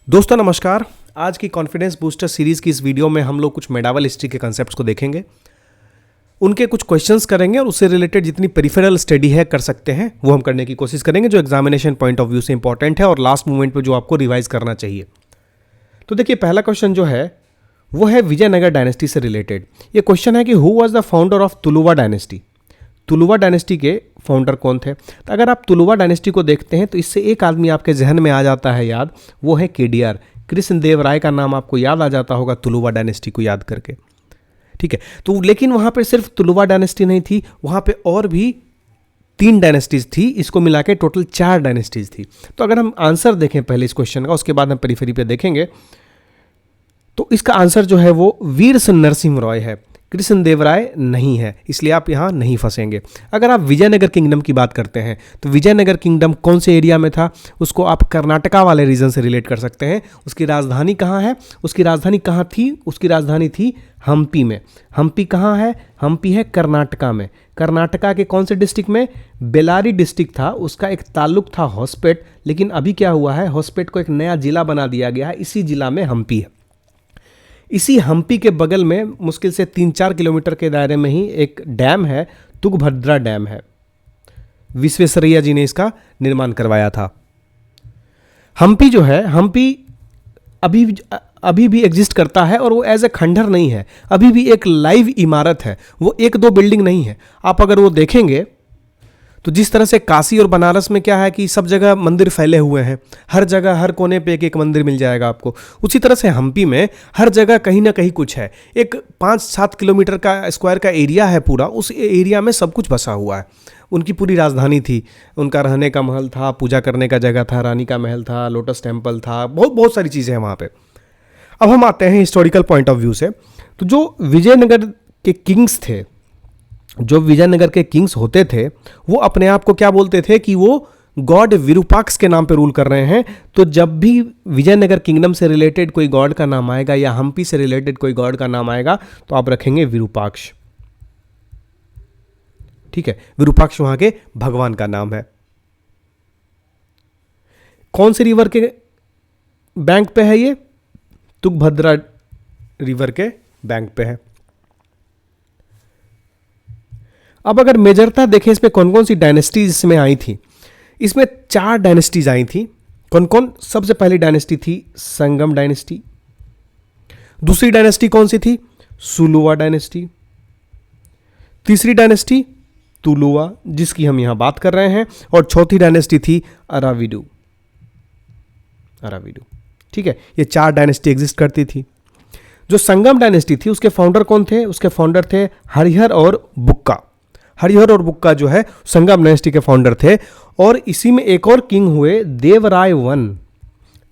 दोस्तों नमस्कार। आज की कॉन्फिडेंस बूस्टर सीरीज़ की इस वीडियो में हम लोग कुछ मेडावल हिस्ट्री के कंसेप्ट्स को देखेंगे, उनके कुछ क्वेश्चंस करेंगे और उससे रिलेटेड जितनी पेरिफेरल स्टडी है कर सकते हैं वो हम करने की कोशिश करेंगे, जो एग्जामिनेशन पॉइंट ऑफ व्यू से इंपॉर्टेंट है और लास्ट मोमेंट पे जो आपको रिवाइज करना चाहिए। तो देखिए, पहला क्वेश्चन जो है वो है विजयनगर डायनेस्टी से रिलेटेड। ये क्वेश्चन है कि who was the founder of Tuluva dynasty. Tuluva dynasty के फाउंडर कौन थे। तो अगर आप तुलुवा डायनेस्टी को देखते हैं तो इससे एक आदमी आपके जहन में आ जाता है याद, वो है केडीआर। कृष्णदेवराय का नाम आपको याद आ जाता होगा तुलुवा डायनेस्टी को याद करके, ठीक है। तो लेकिन वहाँ पे सिर्फ तुलुवा डायनेस्टी नहीं थी, वहाँ पे और भी 3 डायनेस्टीज थी, इसको मिला के टोटल 4 डायनेस्टीज थी। तो अगर हम आंसर देखें पहले इस क्वेश्चन का, उसके बाद हम पेरिफेरी पे देखेंगे, तो इसका आंसर जो है वो वीर नरसिंह रॉय है, कृष्णदेवराय नहीं है, इसलिए आप यहाँ नहीं फंसेंगे। अगर आप विजयनगर किंगडम की बात करते हैं तो विजयनगर किंगडम कौन से एरिया में था, उसको आप कर्नाटका वाले रीजन से रिलेट कर सकते हैं। उसकी राजधानी कहाँ है, उसकी राजधानी कहाँ थी, उसकी राजधानी थी हम्पी में। हम्पी कहाँ है, हम्पी है कर्नाटका में। कर्नाटका के कौन से डिस्ट्रिक्ट में, बेलारी डिस्ट्रिक्ट था, उसका एक ताल्लुक था होस्पेट, लेकिन अभी क्या हुआ है, होस्पेट को एक नया जिला बना दिया गया है, इसी जिला में हम्पी है। इसी हम्पी के बगल में मुश्किल से 3-4 किलोमीटर के दायरे में ही एक डैम है, तुंगभद्रा डैम है। विश्वेश्वरैया जी ने इसका निर्माण करवाया था। हम्पी जो है, हम्पी अभी भी एग्जिस्ट करता है और वो एज ए खंडहर नहीं है, अभी भी एक लाइव इमारत है, वो 1-2 बिल्डिंग नहीं है। आप अगर वो देखेंगे तो जिस तरह से काशी और बनारस में क्या है कि सब जगह मंदिर फैले हुए हैं, हर जगह हर कोने पे एक मंदिर मिल जाएगा आपको, उसी तरह से हम्पी में हर जगह कहीं ना कहीं कुछ है। एक 5-7 किलोमीटर का स्क्वायर का एरिया है पूरा, उस एरिया में सब कुछ बसा हुआ है। उनकी पूरी राजधानी थी, उनका रहने का महल था, पूजा करने का जगह था, रानी का महल था, लोटस टेम्पल था, बहुत सारी चीज़ें हैं वहाँ पर। अब हम आते हैं हिस्टोरिकल पॉइंट ऑफ व्यू से। तो जो विजयनगर के किंग्स थे, जो विजयनगर के किंग्स होते थे, वो अपने आप को क्या बोलते थे कि वो गॉड विरूपाक्ष के नाम पे रूल कर रहे हैं। तो जब भी विजयनगर किंगडम से रिलेटेड कोई गॉड का नाम आएगा या हम्पी से रिलेटेड कोई गॉड का नाम आएगा तो आप रखेंगे विरूपाक्ष, ठीक है। विरूपाक्ष वहां के भगवान का नाम है। कौन से रिवर के बैंक पे है ये, तुंगभद्रा रिवर के बैंक पे है। अब अगर मेजरता देखें इसमें कौन कौन सी डायनेस्टीज इसमें आई थी, इसमें 4 डायनेस्टीज आई थी। कौन कौन, सबसे पहली डायनेस्टी थी संगम डायनेस्टी। दूसरी डायनेस्टी कौन सी थी, सुलुवा डायनेस्टी। तीसरी डायनेस्टी तुलुवा, जिसकी हम यहां बात कर रहे हैं, और चौथी डायनेस्टी थी अराविडू। ठीक है, ये 4 डायनेस्टी एग्जिस्ट करती थी। जो संगम डायनेस्टी थी उसके फाउंडर कौन थे, उसके फाउंडर थे हरिहर और बुक्का। हरिहर और बुक्का जो है संगम डायनेस्टी के फाउंडर थे। और इसी में एक और किंग हुए देवराय वन,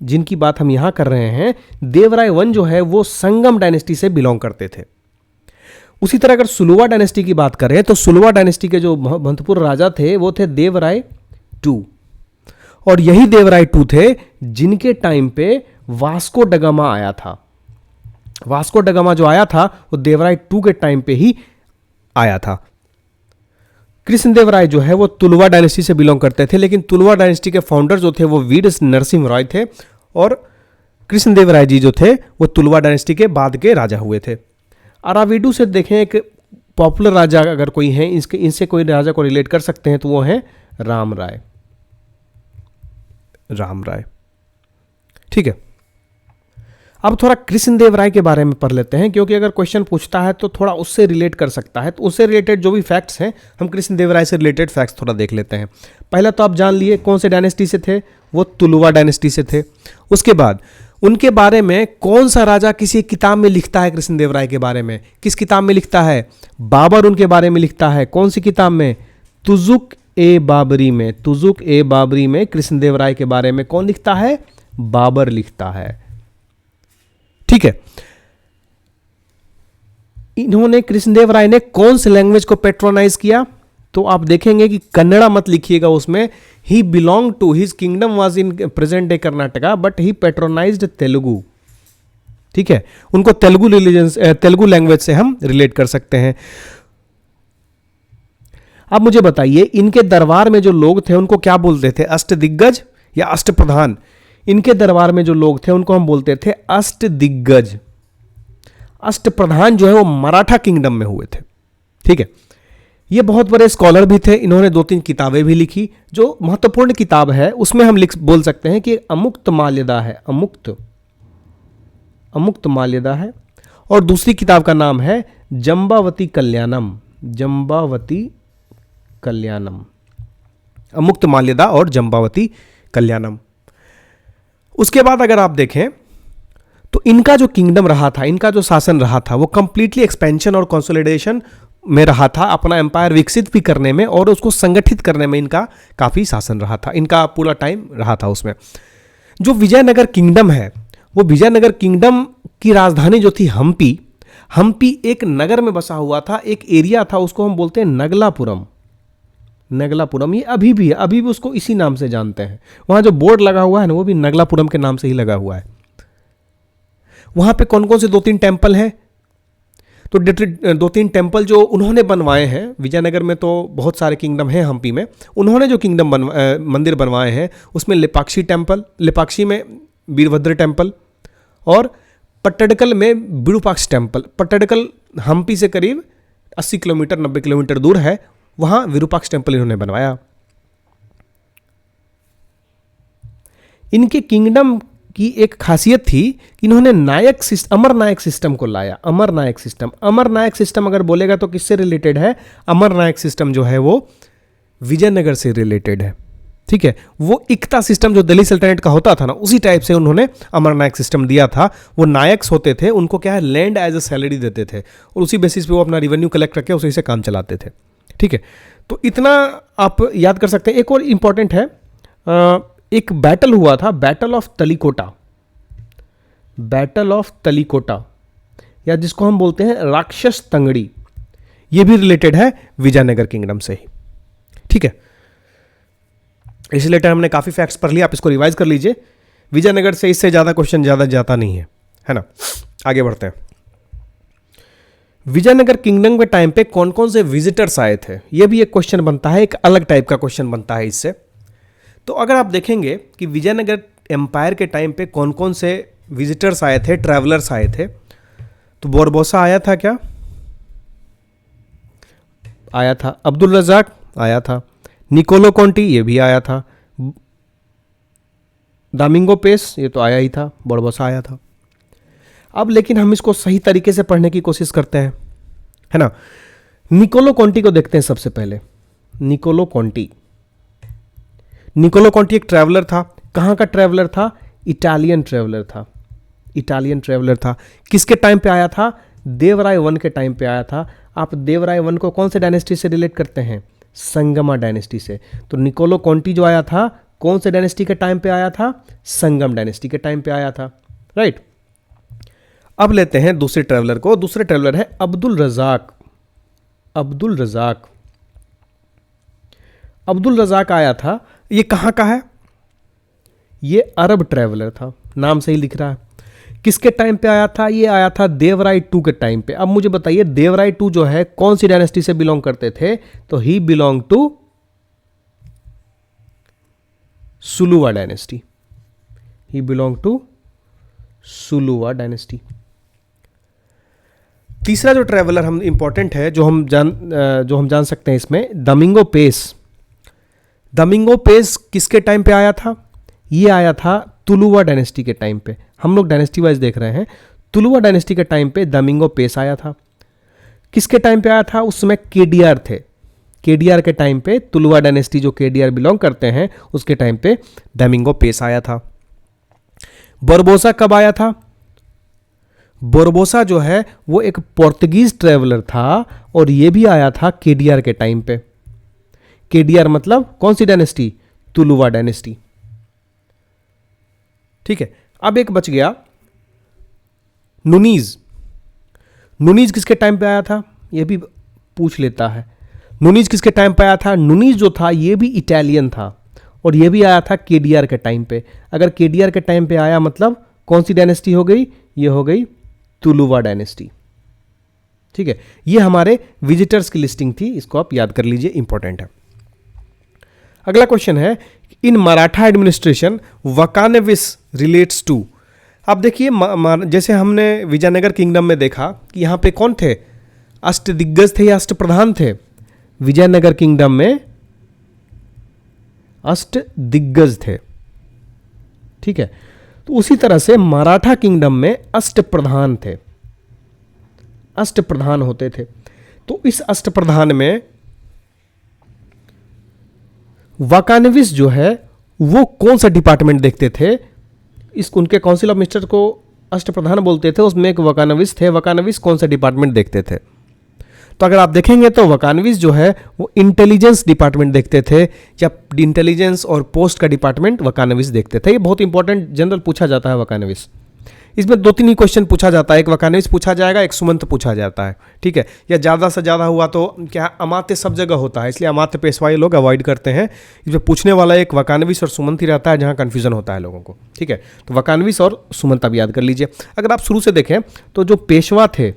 जिनकी बात हम यहां कर रहे हैं। देवराय वन जो है वो संगम डायनेस्टी से बिलोंग करते थे। उसी तरह अगर सुलुवा डायनेस्टी की बात करें तो सुलुवा डायनेस्टी के जो महत्वपूर्ण राजा थे वो थे देवराय 2। और यही देवराय 2 थे जिनके टाइम पे वास्को डगामा आया था। वास्को डगामा जो आया था वो देवराय 2 के टाइम पे ही आया था। कृष्णदेवराय जो है वो तुलुवा डायनेस्टी से बिलोंग करते थे, लेकिन तुलुवा डायनेस्टी के फाउंडर जो थे वो वीर नरसिंह रॉय थे, और कृष्णदेवराय जी जो थे वो तुलुवा डायनेस्टी के बाद के राजा हुए थे। अराविडू से देखें, एक पॉपुलर राजा अगर कोई है, इनसे कोई राजा को रिलेट कर सकते हैं तो वो है राम राय, ठीक है। अब थोड़ा कृष्णदेवराय के बारे में पढ़ लेते हैं, क्योंकि अगर क्वेश्चन पूछता है तो थोड़ा उससे रिलेट कर सकता है। तो उससे रिलेटेड जो भी फैक्ट्स हैं, हम कृष्णदेवराय से रिलेटेड फैक्ट्स थोड़ा देख लेते हैं। पहला तो आप जान लिए कौन से डायनेस्टी से थे, वो तुलुवा डायनेस्टी से थे। उसके बाद उनके बारे में कौन सा राजा किसी किताब में लिखता है कृष्णदेवराय के बारे में, किस किताब में लिखता है, बाबर उनके बारे में लिखता है। कौन सी किताब में, तुजुक ए बाबरी में। तुजुक ए बाबरी में कृष्णदेवराय के बारे में कौन लिखता है, बाबर लिखता है, ठीक है। इन्होंने, कृष्णदेवराय ने कौन से लैंग्वेज को पेट्रोनाइज किया, तो आप देखेंगे कि कन्नड़ा मत लिखिएगा उसमें। He belong to, his kingdom was in present day Karnataka, but he patronized Telugu, ठीक है। उनको तेलुगु रिलीजन, तेलुगु लैंग्वेज से हम रिलेट कर सकते हैं। अब मुझे बताइए, इनके दरबार में जो लोग थे उनको क्या बोलते थे, अष्टदिग्गज या अष्टप्रधान। इनके दरबार में जो लोग थे उनको हम बोलते थे अष्ट दिग्गज। अष्ट प्रधान जो है वो मराठा किंगडम में हुए थे। ठीक है, ये बहुत बड़े स्कॉलर भी थे। इन्होंने 2-3 किताबें भी लिखी। जो महत्वपूर्ण किताब है उसमें हम बोल सकते हैं कि अमुक्त माल्यदा है, अमुक्त माल्यदा है, और दूसरी किताब का नाम है जंबावती कल्याणम। अमुक्त माल्यदा और जंबावती कल्याणम। उसके बाद अगर आप देखें तो इनका जो किंगडम रहा था, इनका जो शासन रहा था, वो कंप्लीटली एक्सपेंशन और कंसोलिडेशन में रहा था। अपना एम्पायर विकसित भी करने में और उसको संगठित करने में इनका काफ़ी शासन रहा था, इनका पूरा टाइम रहा था उसमें। जो विजयनगर किंगडम है, वो विजयनगर किंगडम की राजधानी जो थी हम्पी एक नगर में बसा हुआ था, एक एरिया था, उसको हम बोलते हैं नगलापुरम। ये अभी भी है, अभी भी उसको इसी नाम से जानते हैं। वहाँ जो बोर्ड लगा हुआ है ना, वो भी नगलापुरम के नाम से ही लगा हुआ है। वहाँ पे कौन कौन से 2-3 टेम्पल हैं? तो 2-3 टेम्पल जो उन्होंने बनवाए हैं, विजयनगर में तो बहुत सारे किंगडम हैं हम्पी में, उन्होंने जो मंदिर बनवाए हैं उसमें लेपाक्षी में वीरभद्र टेम्पल, और पट्टडकल में विरूपाक्ष टेम्पल। पट्टडकल हम्पी से करीब 80 किलोमीटर 90 किलोमीटर दूर है, वहाँ विरूपाक्ष टेम्पल इन्होंने बनवाया। इनके किंगडम की एक खासियत थी कि इन्होंने अमर नायक सिस्टम को लाया। अमर नायक सिस्टम अगर बोलेगा तो किससे रिलेटेड है? अमर नायक सिस्टम जो है वो विजयनगर से रिलेटेड है। ठीक है, वो इक्ता सिस्टम जो दिल्ली सल्तनत का होता था ना, उसी टाइप से उन्होंने अमर नायक सिस्टम दिया था। वो नायक्स होते थे, उनको क्या है, लैंड एज अ सैलरी देते थे और उसी बेसिस पे वो अपना रेवेन्यू कलेक्ट करके उसी से काम चलाते थे। ठीक है, तो इतना आप याद कर सकते हैं। एक और इंपॉर्टेंट है, एक बैटल हुआ था, बैटल ऑफ तलीकोटा, या जिसको हम बोलते हैं राक्षस तंगड़ी। ये भी रिलेटेड है विजयनगर किंगडम से ही। ठीक है, इस रिलेटेड हमने काफी फैक्ट्स पढ़ लिया, आप इसको रिवाइज कर लीजिए। विजयनगर से इससे ज्यादा क्वेश्चन ज्यादा जाता नहीं है ना। आगे बढ़ते हैं। विजयनगर किंगडम के टाइम पे कौन कौन से विजिटर्स आए थे, ये भी एक क्वेश्चन बनता है, एक अलग टाइप का क्वेश्चन बनता है इससे। तो अगर आप देखेंगे कि विजयनगर एम्पायर के टाइम पे कौन कौन से विजिटर्स आए थे, ट्रैवलर्स आए थे, तो बोरबोसा आया था क्या? आया था। अब्दुल रज़ाक आया था। निकोलो कॉन्टी ये भी आया था। दामिंगो पेस ये तो आया ही था। बोरबोसा आया था। अब लेकिन हम इसको सही तरीके से पढ़ने की कोशिश करते हैं, है ना। निकोलो कॉन्टी को देखते हैं सबसे पहले। निकोलो कॉन्टी एक ट्रैवलर था। कहाँ का ट्रैवलर था? इटालियन ट्रैवलर था। किसके टाइम पे आया था? देवराय वन के टाइम पे आया था। आप देवराय वन को कौन से डायनेस्टी से रिलेट करते हैं? संगमा डायनेस्टी से। तो निकोलो कॉन्टी जो आया था कौन से डायनेस्टी के टाइम पे आया था? संगम डायनेस्टी के टाइम पे आया था, राइट। अब लेते हैं दूसरे ट्रैवलर को। दूसरे ट्रैवलर है अब्दुल रज़ाक आया था। ये कहाँ का है? ये अरब ट्रैवलर था, नाम से ही लिख रहा है। किसके टाइम पे आया था? ये आया था देवराय टू के टाइम पे। अब मुझे बताइए देवराय टू जो है कौन सी डायनेस्टी से बिलोंग करते थे? तो ही बिलोंग टू सुलुवा डायनेस्टी। तीसरा जो ट्रैवलर हम इंपॉर्टेंट है जो हम जान सकते हैं इसमें, दमिंगो पेस किसके टाइम पे आया था? ये आया था तुलुवा डायनेस्टी के टाइम पे। हम लोग डायनेस्टी वाइज देख रहे हैं। तुलुवा डायनेस्टी के टाइम पे दमिंगो पेस आया था। किसके टाइम पे आया था? उस समय केडीआर थे। केडीआर के टाइम पे तुलुवा डायनेस्टी जो केडीआर बिलोंग करते हैं उसके टाइम पे दमिंगो पेस आया था। बोरबोसा कब आया था? बोरबोसा जो है वो एक पोर्तुगीज ट्रैवलर था और ये भी आया था केडीआर के टाइम पे। केडीआर मतलब कौन सी डायनेस्टी? तुलुवा डायनेस्टी। ठीक है, अब एक बच गया नुनीज किसके टाइम पे आया था? ये भी पूछ लेता है। नुनीज किसके टाइम पे आया था? नुनीज जो था ये भी इटालियन था और ये भी आया था केडीआर के टाइम पे। अगर केडीआर के टाइम पे आया मतलब कौन सी डायनेस्टी हो गई? ये हो गई तुलुवा डायनेस्टी। ठीक है, ये हमारे विजिटर्स की लिस्टिंग थी, इसको आप याद कर लीजिए, इंपॉर्टेंट है। अगला क्वेश्चन है इन मराठा एडमिनिस्ट्रेशन वकानविस रिलेट्स टू। अब देखिए जैसे हमने विजयनगर किंगडम में देखा कि यहाँ पे कौन थे, अष्टदिग्गज थे या अष्टप्रधान थे। विजयनगर किंगडम में अष्टदिग्गज थे, ठीक है। तो उसी तरह से मराठा किंगडम में अष्टप्रधान थे, अष्टप्रधान होते थे। तो इस अष्टप्रधान में वकानविस जो है वो कौन सा डिपार्टमेंट देखते थे, इस उनके काउंसिल ऑफ मिनिस्टर को अष्टप्रधान बोलते थे, उसमें एक वकानविस थे। वकानविस कौन सा डिपार्टमेंट देखते थे, तो अगर आप देखेंगे तो वकानविस जो है वो इंटेलिजेंस डिपार्टमेंट देखते थे, या इंटेलिजेंस और पोस्ट का डिपार्टमेंट वकानविस देखते थे। ये बहुत इंपॉर्टेंट जनरल पूछा जाता है वकानविस। इसमें 2-3 ही क्वेश्चन पूछा जाता है, एक वकानविस पूछा जाएगा, एक सुमंत पूछा जाता है, ठीक है। या ज़्यादा से ज़्यादा हुआ तो क्या अमात्य सब जगह होता है, इसलिए अमात्य पेशवाई लोग अवॉइड करते हैं। इसमें पूछने वाला एक वकानविस और सुमंत ही रहता है, जहाँ कन्फ्यूजन होता है लोगों को, ठीक है। तो वकानविस और सुमंत आप याद कर लीजिए। अगर आप शुरू से देखें तो जो पेशवा थे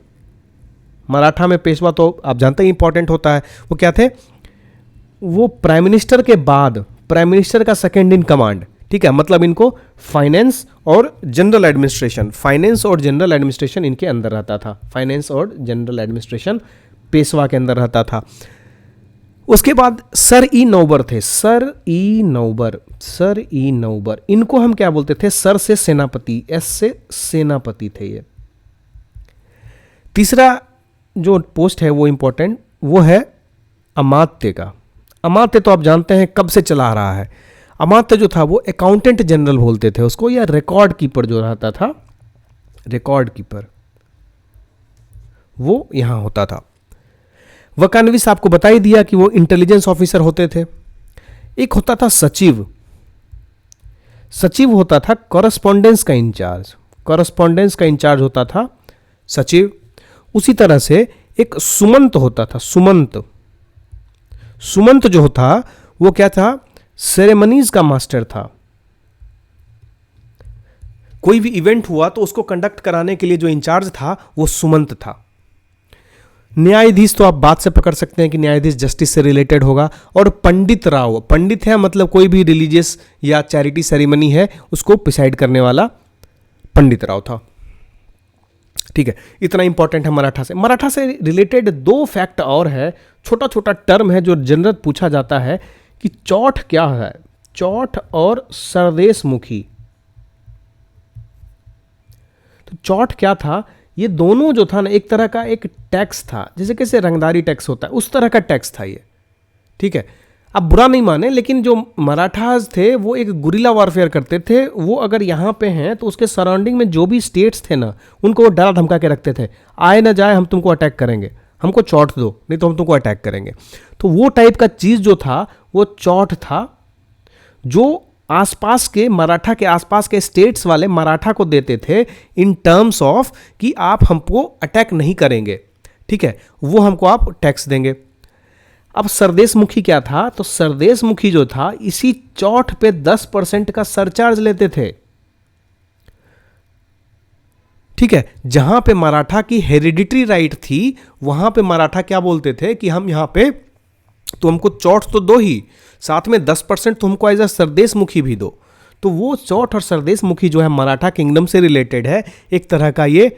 मराठा में, पेशवा तो आप जानते हैं इंपॉर्टेंट होता है, वो क्या थे, वो प्राइम मिनिस्टर के बाद प्राइम मिनिस्टर का सेकंड इन कमांड, ठीक है। मतलब इनको फाइनेंस और जनरल एडमिनिस्ट्रेशन, फाइनेंस और जनरल एडमिनिस्ट्रेशन इनके अंदर रहता था। फाइनेंस और जनरल एडमिनिस्ट्रेशन पेशवा के अंदर रहता था। उसके बाद सर ई नौबर थे, सर ई नौबर, सर ई नौबर, इनको हम क्या बोलते थे, सर से सेनापति, एस से सेनापति थे ये। तीसरा जो पोस्ट है वो इंपॉर्टेंट, वो है अमात्य का। अमात्य तो आप जानते हैं कब से चला आ रहा है। अमात्य जो था वो अकाउंटेंट जनरल बोलते थे उसको, या रिकॉर्ड कीपर जो रहता था, रिकॉर्ड कीपर, वो यहां होता था। वकानविस आपको बता ही दिया कि वो इंटेलिजेंस ऑफिसर होते थे। एक होता था सचिव, सचिव होता था कॉरेस्पॉन्डेंस का इंचार्ज, कॉरेस्पॉन्डेंस का इंचार्ज होता था सचिव। उसी तरह से एक सुमंत होता था, सुमंत, सुमंत जो था वो क्या था, सेरेमनीज का मास्टर था। कोई भी इवेंट हुआ तो उसको कंडक्ट कराने के लिए जो इंचार्ज था वो सुमंत था। न्यायाधीश तो आप बात से पकड़ सकते हैं कि न्यायाधीश जस्टिस से रिलेटेड होगा। और पंडित राव, पंडित है मतलब कोई भी रिलीजियस या चैरिटी सेरेमनी है उसको प्रिसाइड करने वाला पंडित राव था, ठीक है। इतना इंपॉर्टेंट है मराठा से। मराठा से रिलेटेड 2 फैक्ट और है, छोटा छोटा टर्म है जो जनरल पूछा जाता है कि चौठ क्या है, चौठ और सरदेश मुखी। तो चौठ क्या था, ये दोनों जो था ना एक तरह का एक टैक्स था, जैसे कैसे रंगदारी टैक्स होता है उस तरह का टैक्स था ये, ठीक है। अब बुरा नहीं माने, लेकिन जो मराठाज थे वो एक गुरिल्ला वॉरफेयर करते थे। वो अगर यहाँ पे हैं तो उसके सराउंडिंग में जो भी स्टेट्स थे ना उनको वो डरा धमका के रखते थे, आए ना जाए हम तुमको अटैक करेंगे, हमको चौट दो नहीं तो हम तुमको अटैक करेंगे। तो वो टाइप का चीज़ जो था वो चौट था, जो आसपास के मराठा के आसपास के स्टेट्स वाले मराठा को देते थे इन टर्म्स ऑफ कि आप हमको अटैक नहीं करेंगे, ठीक है, वो हमको आप टैक्स देंगे। अब सरदेश मुखी क्या था, तो सरदेश मुखी जो था इसी चौठ पे 10% का सरचार्ज लेते थे, ठीक है। जहां पे मराठा की हेरिडिटरी राइट थी वहां पे मराठा क्या बोलते थे कि हम यहां पे तो हमको चौठ तो दो ही, साथ में 10% तो हमको एज अ सरदेश मुखी भी दो। तो वो चौठ और सरदेश मुखी जो है मराठा किंगडम से रिलेटेड है, एक तरह का ये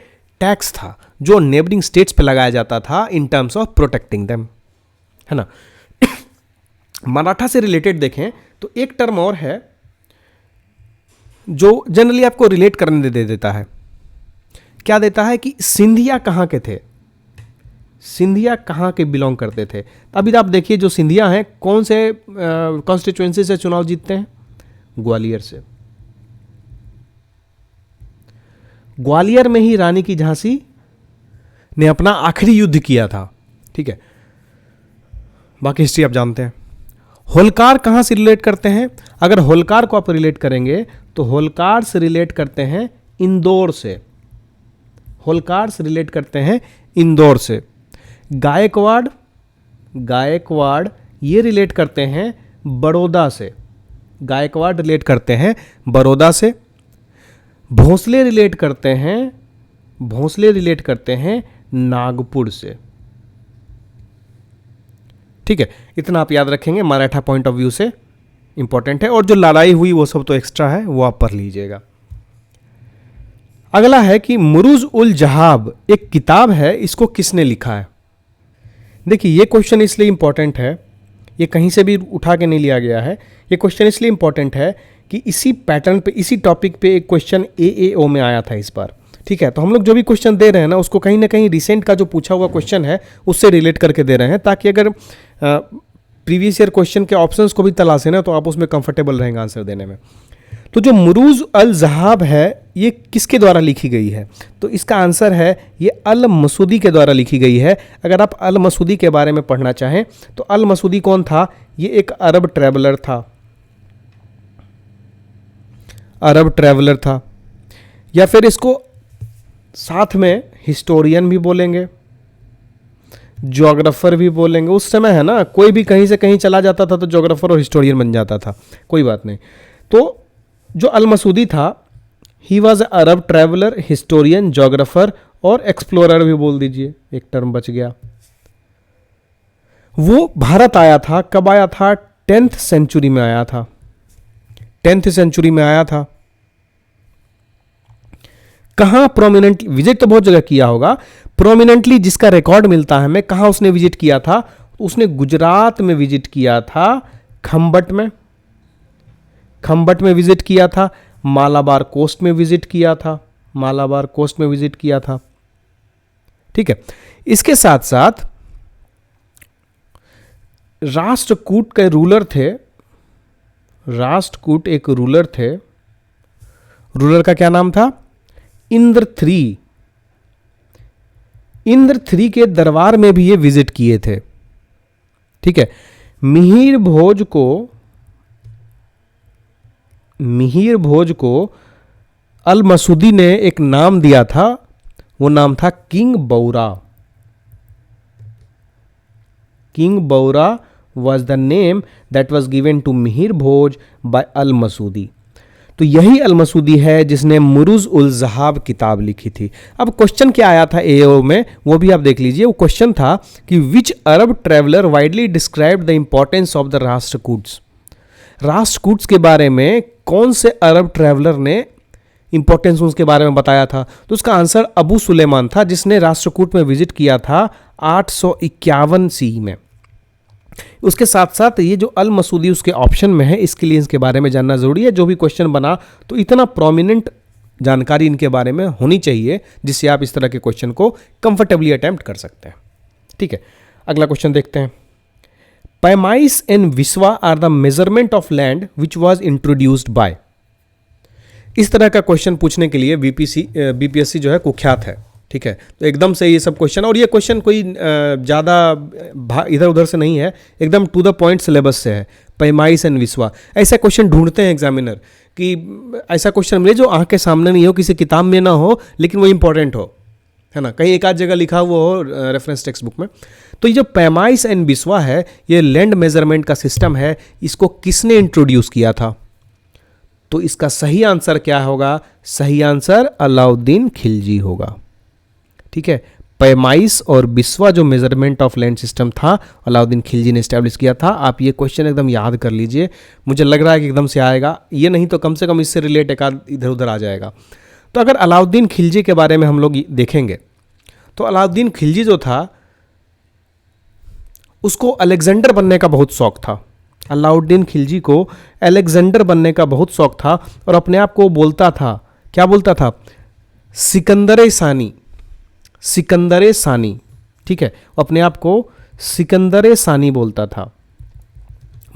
टैक्स था जो नेबरिंग स्टेट्स पे लगाया जाता था in terms of protecting them, है ना। मराठा से रिलेटेड देखें तो एक टर्म और है जो जनरली आपको रिलेट करने दे देता है। क्या देता है कि सिंधिया कहाँ के थे, सिंधिया कहाँ के बिलोंग करते थे। अभी आप देखिए जो सिंधिया हैं कौन से कॉन्स्टिट्यूएंसी से चुनाव जीतते हैं, ग्वालियर से। ग्वालियर में ही रानी की झांसी ने अपना आखिरी युद्ध किया था, ठीक है। बाकी हिस्ट्री आप जानते हैं। होलकार कहाँ से रिलेट करते हैं, अगर होलकार को आप रिलेट करेंगे तो होलकार से रिलेट करते हैं इंदौर से, होलकार से रिलेट करते हैं इंदौर से। गायकवाड़, गायकवाड़ ये रिलेट करते हैं बड़ौदा से, गायकवाड़ रिलेट करते हैं बड़ौदा से। भोंसले रिलेट करते हैं, भोंसले रिलेट करते हैं नागपुर से, ठीक है। इतना आप याद रखेंगे मराठा पॉइंट ऑफ व्यू से। इंपॉर्टेंट है, और जो लड़ाई हुई वो सब तो एक्स्ट्रा है, वो आप पढ़ लीजिएगा। अगला है कि मुरूज उल जहाब एक किताब है, इसको किसने लिखा है? देखिए ये क्वेश्चन इसलिए इंपॉर्टेंट है, ये कहीं से भी उठा के नहीं लिया गया है, ये क्वेश्चन इसलिए इंपॉर्टेंट है कि इसी पैटर्न पे, इसी टॉपिक पे एक क्वेश्चन AAO में आया था इस बार। ठीक है, तो हम लोग जो भी क्वेश्चन दे रहे हैं ना, उसको कहीं ना कहीं रिसेंट का जो पूछा हुआ क्वेश्चन है उससे रिलेट करके दे रहे हैं, ताकि अगर प्रीवियस ईयर क्वेश्चन के ऑप्शंस को भी तलाशे ना, तो आप उसमें कंफर्टेबल रहेंगे आंसर देने में। तो जो मुरूज अल जहाब है ये किसके द्वारा लिखी गई है? तो इसका आंसर है ये अल मसूदी के द्वारा लिखी गई है। अगर आप अल मसूदी के बारे में पढ़ना चाहें तो अल मसूदी कौन था? ये एक अरब ट्रैवलर था, अरब ट्रैवलर था, या फिर इसको साथ में हिस्टोरियन भी बोलेंगे, ज्योग्राफर भी बोलेंगे। उस समय है ना, कोई भी कहीं से कहीं चला जाता था तो ज्योग्राफर और हिस्टोरियन बन जाता था, कोई बात नहीं। तो जो अल मसूदी था, he was Arab traveller, historian, geographer और एक्सप्लोरर भी बोल दीजिए, एक टर्म बच गया। वो भारत आया था, कब आया था? 10th सेंचुरी में आया था, 10th सेंचुरी में आया था। कहां प्रोमिनेंट विजिट? तो बहुत जगह किया होगा, प्रोमिनेंटली जिसका रिकॉर्ड मिलता है हमें, कहां उसने विजिट किया था? उसने गुजरात में विजिट किया था, खंबट में, खंबट में विजिट किया था, मालाबार कोस्ट में विजिट किया था, मालाबार कोस्ट में विजिट किया था। ठीक है, इसके साथ साथ राष्ट्रकूट के रूलर थे, राष्ट्रकूट एक रूलर थे, रूलर का क्या नाम था? इंद्र III। इंद्र III के दरबार में भी ये विजिट किए थे। ठीक है, मिहिर भोज को अल मसूदी ने एक नाम दिया था, वो नाम था किंग बौरा। किंग बौरा was the name that was given to Mihir Bhoj by अल मसूदी। तो यही अल मसूदी है जिसने मुरूज उल जहाब किताब लिखी थी। अब क्वेश्चन क्या आया था AO में, वो भी आप देख लीजिए। वो क्वेश्चन था कि which Arab traveller widely described the importance of the Rashtrakutas. Rashtrakutas के बारे में कौन से अरब ट्रैवलर ने इंपॉर्टेंस उसके बारे में बताया था? तो उसका आंसर अबू सुलेमान था, जिसने राष्ट्रकूट में विजिट किया था 851 CE में। उसके साथ साथ ये जो अल मसूदी उसके ऑप्शन में है, इसके लिए इसके बारे में जानना जरूरी है। जो भी क्वेश्चन बना तो इतना प्रोमिनेंट जानकारी इनके बारे में होनी चाहिए जिससे आप इस तरह के क्वेश्चन को कंफर्टेबली अटेम्प्ट कर सकते हैं। ठीक है, अगला क्वेश्चन देखते हैं। Paimaish and biswa are the measurement of land which was introduced by. इस तरह का क्वेश्चन पूछने के लिए BPSC जो है कुख्यात है। ठीक है, तो एकदम से ये सब क्वेश्चन, और ये क्वेश्चन कोई ज़्यादा इधर उधर से नहीं है, एकदम टू द पॉइंट सिलेबस से है। पैमाइस एंड विस्वा, ऐसा क्वेश्चन ढूंढते हैं एग्जामिनर कि ऐसा क्वेश्चन मिले जो आँख के सामने नहीं हो, किसी किताब में ना हो, लेकिन वो इंपॉर्टेंट हो, है ना, कहीं एक आध जगह लिखा हुआ हो रेफरेंस टेक्स्ट बुक में। तो ये जो पैमाइस एंड विस्वा है, ये लैंड मेजरमेंट का सिस्टम है, इसको किसने इंट्रोड्यूस किया था? तो इसका सही आंसर क्या होगा? सही आंसर अलाउद्दीन खिलजी होगा। ठीक है, पैमाइस और बिस्वा जो मेजरमेंट ऑफ लैंड सिस्टम था, अलाउद्दीन खिलजी ने एस्टैब्लिश किया था। आप ये क्वेश्चन एकदम याद कर लीजिए, मुझे लग रहा है कि एकदम से आएगा, ये नहीं तो कम से कम इससे रिलेट एक आध इधर उधर आ जाएगा। तो अगर अलाउद्दीन खिलजी के बारे में हम लोग देखेंगे तो अलाउद्दीन खिलजी जो था उसको अलेक्जेंडर बनने का बहुत शौक था। अलाउद्दीन खिलजी को अलेक्जेंडर बनने का बहुत शौक था और अपने आप को बोलता था, क्या बोलता था? सिकंदर सानी, सिकंदर सानी। ठीक है, अपने आप को सिकंदर सानी बोलता था,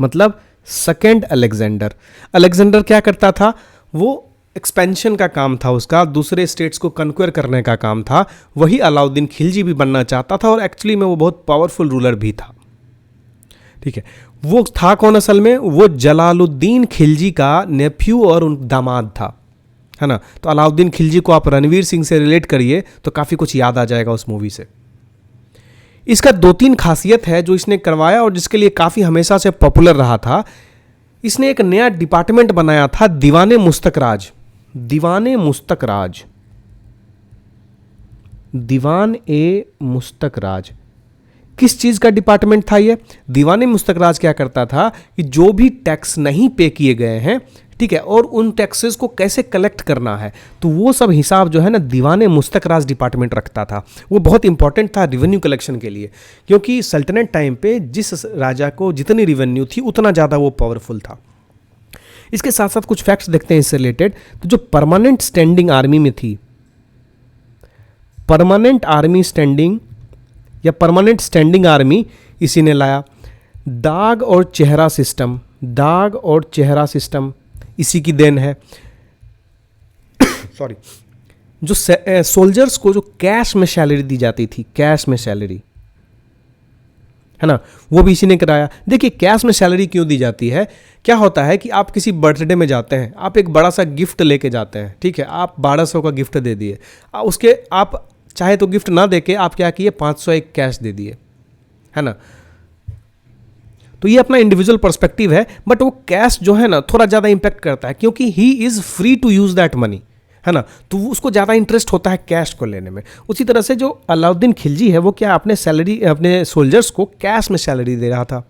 मतलब सेकंड अलेक्जेंडर। अलेक्जेंडर क्या करता था? वो एक्सपेंशन का काम था उसका, दूसरे स्टेट्स को कन्क्वेयर करने का काम था। वही अलाउद्दीन खिलजी भी बनना चाहता था और एक्चुअली में वो बहुत पावरफुल रूलर भी था। ठीक है, वो था कौन असल में? वो जलालुद्दीन खिलजी का नेफ्यू और उन दामाद था, है ना। तो अलाउद्दीन खिलजी को आप रणवीर सिंह से रिलेट करिए तो काफ़ी कुछ याद आ जाएगा उस मूवी से। इसका 2-3 खासियत है जो इसने करवाया और जिसके लिए काफ़ी हमेशा से पॉपुलर रहा था। इसने एक नया डिपार्टमेंट बनाया था, दीवाने मुस्तक राज। दीवाने मुस्तक राज, दीवान ए मुस्तक राज, किस चीज़ का डिपार्टमेंट था ये? दीवाने मुस्तकराज क्या करता था कि जो भी टैक्स नहीं पे किए गए हैं, ठीक है, और उन टैक्सेस को कैसे कलेक्ट करना है, तो वो सब हिसाब जो है ना दीवाने मुस्तकराज डिपार्टमेंट रखता था। वो बहुत इंपॉर्टेंट था रिवेन्यू कलेक्शन के लिए, क्योंकि सल्तनत टाइम पे जिस राजा को जितनी रिवेन्यू थी उतना ज़्यादा वो पावरफुल था। इसके साथ साथ कुछ फैक्ट्स देखते हैं इससे रिलेटेड। तो जो परमानेंट स्टैंडिंग आर्मी में थी, परमानेंट आर्मी स्टैंडिंग या परमानेंट स्टैंडिंग आर्मी इसी ने लाया। दाग और चेहरा सिस्टम, दाग और चेहरा सिस्टम इसी की देन है। सॉरी, जो सोल्जर्स को जो कैश में सैलरी दी जाती थी, कैश में सैलरी, है ना, वो भी इसी ने कराया। देखिए कैश में सैलरी क्यों दी जाती है? क्या होता है कि आप किसी बर्थडे में जाते हैं, आप एक बड़ा सा गिफ्ट लेके जाते हैं, ठीक है, आप 1200 का गिफ्ट दे दिए, उसके आप चाहे तो गिफ्ट ना देके आप क्या किए, 500 एक कैश दे दिए, है ना। तो ये अपना इंडिविजुअल पर्सपेक्टिव है, बट वो कैश जो है ना थोड़ा ज़्यादा इंपैक्ट करता है, क्योंकि he is free to use that money, है ना, तो उसको ज़्यादा इंटरेस्ट होता है कैश को लेने में। उसी तरह से जो अलाउद्दीन खिलजी है वो क्या अपने सैलरी, अपने सोल्जर्स को कैश में सैलरी दे रहा था।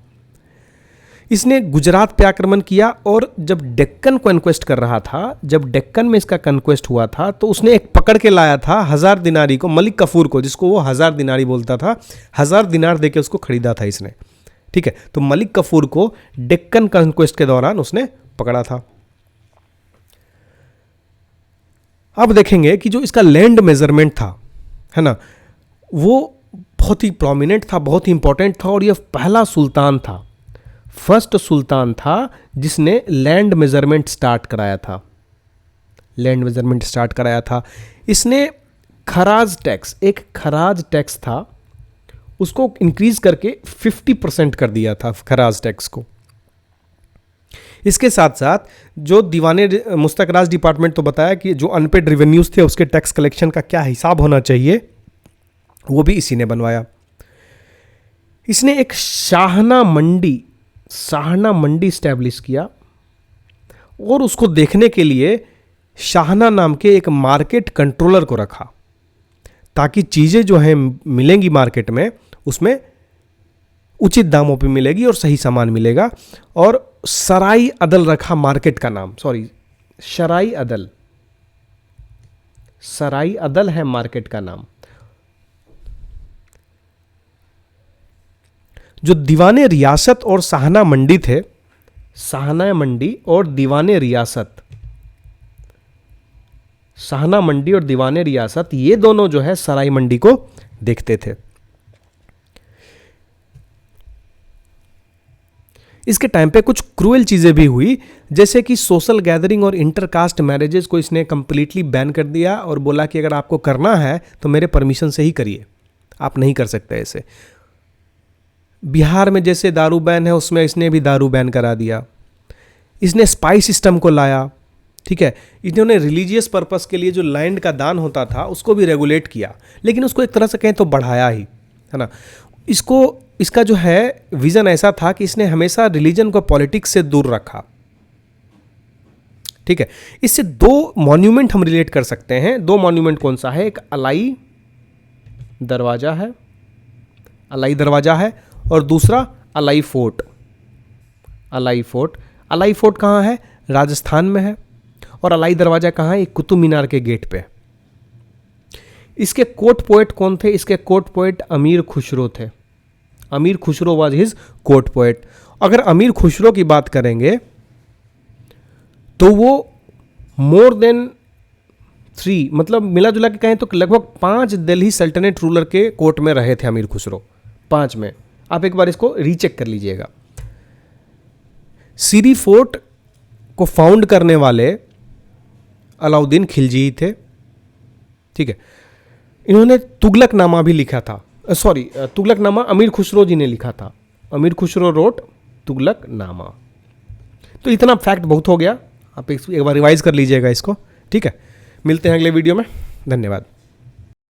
इसने गुजरात पे आक्रमण किया, और जब डेक्कन कॉन्क्वेस्ट कर रहा था, जब डेक्कन में इसका कॉन्क्वेस्ट हुआ था, तो उसने एक पकड़ के लाया था 1000 दिनारी को, मलिक कफूर को, जिसको वो 1000 दिनारी बोलता था, 1000 दिनार देके उसको खरीदा था इसने, ठीक है। तो मलिक कफूर को डेक्कन कॉन्क्वेस्ट के दौरान उसने पकड़ा था। अब देखेंगे कि जो इसका लैंड मेजरमेंट था, है ना, वो बहुत ही प्रोमिनेंट था, बहुत ही इंपॉर्टेंट था, और यह पहला सुल्तान था, फर्स्ट सुल्तान था जिसने लैंड मेजरमेंट स्टार्ट कराया था, लैंड मेजरमेंट स्टार्ट कराया था। इसने खराज टैक्स, एक खराज टैक्स था, उसको इंक्रीज करके 50% कर दिया था खराज टैक्स को। इसके साथ साथ जो दीवाने मुस्तकराज डिपार्टमेंट तो बताया कि जो अनपेड रेवेन्यूज थे उसके टैक्स कलेक्शन का क्या हिसाब होना चाहिए, वो भी इसी ने बनवाया। इसने एक शाहना मंडी स्टैब्लिश किया, और उसको देखने के लिए शाहना नाम के एक मार्केट कंट्रोलर को रखा, ताकि चीज़ें जो हैं मिलेंगी मार्केट में उसमें उचित दामों पे मिलेगी और सही सामान मिलेगा। और सराई अदल रखा मार्केट का नाम, सॉरी शराई अदल, सराई अदल है मार्केट का नाम। जो दीवाने रियासत और साहना मंडी थे, साहना मंडी और दीवाने रियासत, साहना मंडी और दीवाने रियासत, ये दोनों जो है सराई मंडी को देखते थे। इसके टाइम पे कुछ क्रूएल चीज़ें भी हुई, जैसे कि सोशल गैदरिंग और इंटरकास्ट मैरिजेस को इसने कंप्लीटली बैन कर दिया, और बोला कि अगर आपको करना है तो मेरे परमिशन से ही करिए, आप नहीं कर सकते ऐसे। बिहार में जैसे दारू बैन है, उसमें इसने भी दारू बैन करा दिया। इसने स्पाई सिस्टम को लाया, ठीक है। इन्होंने रिलीजियस पर्पस के लिए जो लैंड का दान होता था उसको भी रेगुलेट किया, लेकिन उसको एक तरह से कहें तो बढ़ाया ही, है ना। इसका जो है विजन ऐसा था कि इसने हमेशा रिलीजन को पॉलिटिक्स से दूर रखा, ठीक है। इससे दो मॉन्यूमेंट हम रिलेट कर सकते हैं। दो मॉन्यूमेंट कौन सा है? एक अलाई दरवाजा है, अलाई दरवाजा है, और दूसरा Alai fort. Alai fort, Alai fort कहाँ है? राजस्थान में है। और अलाई दरवाजा कहाँ है? एक कुतुब मीनार के गेट पे। इसके कोर्ट पोएट कौन थे? इसके कोर्ट पोएट अमीर खुसरो थे। अमीर Khusro was his court poet. अगर अमीर खुसरो की बात करेंगे तो वो मोर देन 3, मतलब मिला जुला के कहें तो लगभग 5 दिल्ली सल्तनत रूलर के कोर्ट में रहे थे अमीर खुसरो, 5 में। आप एक बार इसको रीचेक कर लीजिएगा। सीरी फोर्ट को फाउंड करने वाले अलाउद्दीन खिलजी ही थे, ठीक है। इन्होंने तुगलकनामा भी लिखा था, सॉरी तुगलकनामा अमीर खुसरो जी ने लिखा था। अमीर खुसरो रोट तुगलकनामा। तो इतना फैक्ट बहुत हो गया, आप एक बार रिवाइज कर लीजिएगा इसको, ठीक है। मिलते हैं अगले वीडियो में, धन्यवाद।